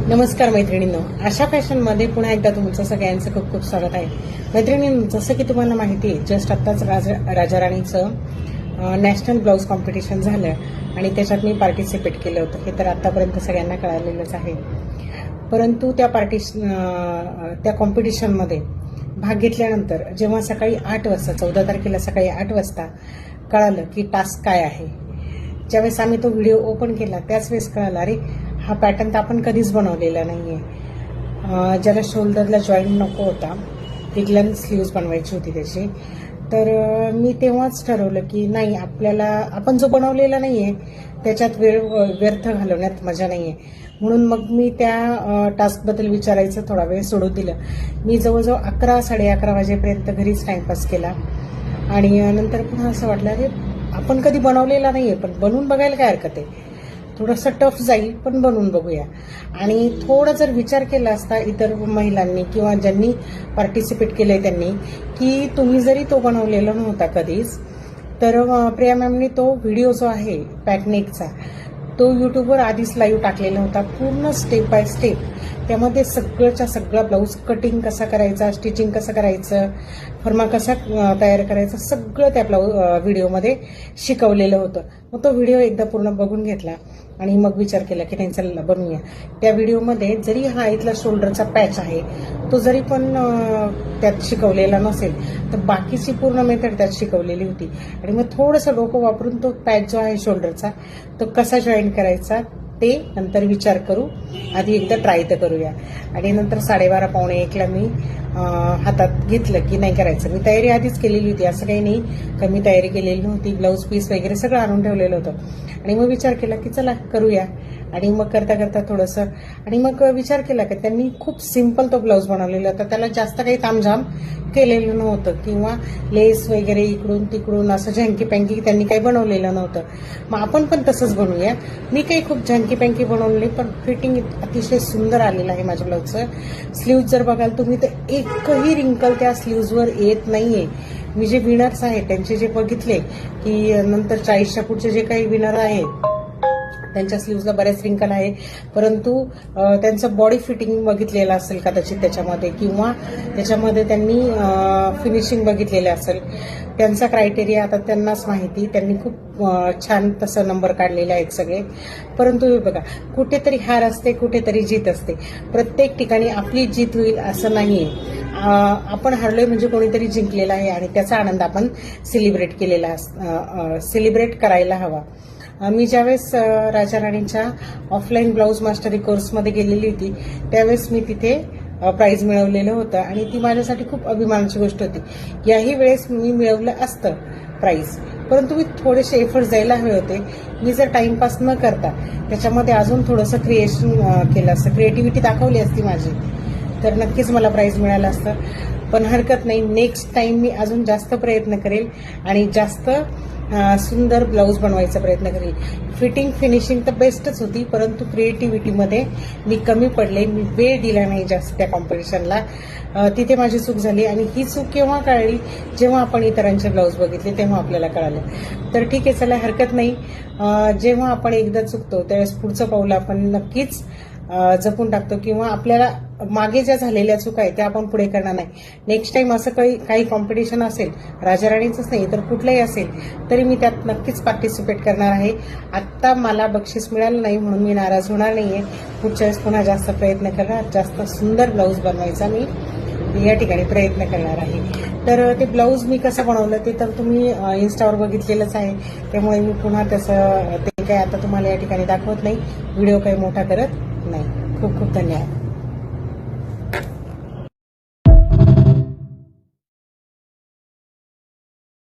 नमस्कार मैत्रिणींनो, आशा फॅशनमध्ये पुन्हा एकदा तुमचं सगळ्यांचं खूप खूप स्वागत आहे. मैत्रिणींनो, जसं की तुम्हाला माहिती आहे, जस्ट आत्ताच राजा राणीचं नॅशनल ब्लाऊज कॉम्पिटिशन झालं आणि त्याच्यात मी पार्टिसिपेट केलं होतं. हे तर आतापर्यंत सगळ्यांना कळालेलंच आहे. परंतु त्या कॉम्पिटिशनमध्ये भाग घेतल्यानंतर जेव्हा सकाळी 8 वाजता 14 तारखेला सकाळी 8 वाजता कळालं की टास्क काय आहे, ज्यावेळेस आम्ही तो व्हिडिओ ओपन केला त्याच वेळेस कळालं, अरे हा पॅटर्न तर आपण कधीच बनवलेला नाहीये. ज्याला शोल्डरला जॉईंट नको होता, रिगलन स्लीव्ज बनवायची होती त्याची. तर मी तेव्हाच ठरवलं की नाही, आपण जो बनवलेला नाहीये त्याच्यात वेळ व्यर्थ घालवण्यात मजा नाहीये. म्हणून मग मी त्या टास्कबद्दल विचारायचं थोडा वेळ सोडून दिलं. मी जवळजवळ 11 साडे 11 वाजेपर्यंत घरीच टाइमपास केला आणि नंतर पुन्हा असं वाटलं, अरे आपण कधी बनवलेला नाहीये, पण बनवून बघायला काय हरकत आहे. थोडंसं टफ जाईल पण बनवून बघूया. आणि थोडा जर विचार केला असता इतर महिलांनी किंवा ज्यांनी पार्टिसिपेट केलंय त्यांनी, की तुम्ही जरी तो बनवलेला नव्हता कधीच, तर प्रिया मॅमनी तो व्हिडिओ जो आहे पॅटनेकचा तो युट्यूबवर आधीच लाईव्ह टाकलेला होता, पूर्ण स्टेप बाय स्टेप. त्यामध्ये सगळंच्या सगळं ब्लाऊज कटिंग कसा करायचा, स्टिचिंग कसं करायचं, फर्मा कसा तयार करायचा, सगळं त्या व्हिडिओमध्ये शिकवलेलं होतं. मग तो व्हिडिओ एकदा पूर्ण बघून घेतला आणि मग विचार केला की नाही, चला बनवूया. त्या व्हिडिओमध्ये जरी हा इथला शोल्डरचा पॅच आहे तो जरी पण त्यात शिकवलेला नसेल, तर बाकीची पूर्ण मेथड त्यात शिकवलेली होती. आणि मग थोडंसं डोकं वापरून तो पॅच जो आहे शोल्डरचा तो कसा जॉईन करायचा ते नंतर विचार करू, आधी एकदा ट्राय तर करूया. आणि नंतर 12:30 पावणे 1ला मी हातात घेतलं की नाही करायचं. मी तयारी आधीच केलेली होती, असं काही नाही का मी तयारी केलेली नव्हती. ब्लाऊज पीस वगैरे सगळं आणून ठेवलेलं होतं. आणि मग विचार केला की चला करूया. आणि मग करता करता थोडंसं आणि मग विचार केला की त्यांनी खूप सिम्पल तो ब्लाऊज बनवलेला होता. त्याला जास्त काही तामझाम केलेलं नव्हतं किंवा लेस वगैरे इकडून तिकडून असं झँकी पँकी त्यांनी काही बनवलेलं नव्हतं. मग आपण पण तसंच बनवूया. मी काही खूप झँकी पँकी बनवली, पण फिटिंग अतिशय सुंदर आलेलं आहे माझ्या ब्लाऊजचं. स्लीव्ज जर बघाल तुम्ही तर एकही रिंकल त्या स्लीव्जवर येत नाहीये. मी जे विनर्स आहेत त्यांचे जे बघितले की नंतर 40च्या पुढचे जे काही विनर आहेत त्यांच्या स्लीव्जला बऱ्याच रिंकल आहे, परंतु त्यांचं बॉडी फिटिंग बघितलेलं असेल कदाचित त्याच्यामध्ये, किंवा त्याच्यामध्ये त्यांनी फिनिशिंग बघितलेलं असेल. त्यांचा क्रायटेरिया आता त्यांनाच माहिती. त्यांनी खूप छान तसं नंबर काढलेले आहेत सगळे. परंतु बघा, कुठेतरी हार असते, कुठेतरी जीत असते. प्रत्येक ठिकाणी आपली जीत होईल असं नाहीये. आपण हारलोय म्हणजे कोणीतरी जिंकलेला आहे आणि त्याचा आनंद आपण सेलिब्रेट करायला हवा. मी ज्यावेळेस राजा राणीच्या ऑफलाईन ब्लाऊज मास्टरी कोर्समध्ये गेलेली होती त्यावेळेस मी तिथे प्राइज मिळवलेलं होतं आणि ती माझ्यासाठी खूप अभिमानाची गोष्ट होती. याही वेळेस मी मिळवलं असतं प्राइज, परंतु मी थोडेसे एफर्ट्स द्यायला हवे होते. मी जर टाइमपास न करता त्याच्यामध्ये अजून थोडंसं क्रिएशन केलं असतं, क्रिएटिव्हिटी दाखवली असती माझी, तर नक्कीच मला प्राइज मिळालं असतं. पण हरकत नाही, नेक्स्ट टाइम मी अजून जास्त प्रयत्न करेल आणि जास्त सुंदर ब्लाऊज बनवायचा प्रयत्न करेल. फिटिंग फिनिशिंग तर बेस्टच होती, परंतु क्रिएटिव्हिटीमध्ये मी कमी पडले. मी वेळ दिला नाही जास्त त्या कॉम्पिटिशनला. तिथे माझी चूक झाली आणि ही चूक केव्हा कळली, जेव्हा आपण इतरांचे ब्लाऊज बघितले तेव्हा आपल्याला कळालं. तर ठीक आहे, चला हरकत नाही. जेव्हा आपण एकदा चुकतो त्यावेळेस पुढचं पाऊल आपण नक्कीच जपून टाकतो, किंवा आपल्याला मागे ज्या झालेल्या चुका आहेत त्या आपण पुढे करणार नाही. नेक्स्ट टाइम असं काही कॉम्पिटिशन असेल, राजा राणीचंच नाही तर कुठलंही असेल, तरी मी त्यात नक्कीच पार्टिसिपेट करणार आहे. आत्ता मला बक्षीस मिळालं नाही म्हणून मी नाराज होणार नाहीये. पुढच्या वेळेस पुन्हा जास्त प्रयत्न करणार, जास्त सुंदर ब्लाऊज बनवायचा मी या ठिकाणी प्रयत्न करणार आहे. तर ते ब्लाऊज मी कसं बनवलं ते तर तुम्ही इन्स्टावर बघितलेलंच आहे, त्यामुळे मी पुन्हा ते काय आता तुम्हाला या ठिकाणी दाखवत नाही. व्हिडिओ काही मोठा करत नाही. खूप खूप धन्यवाद.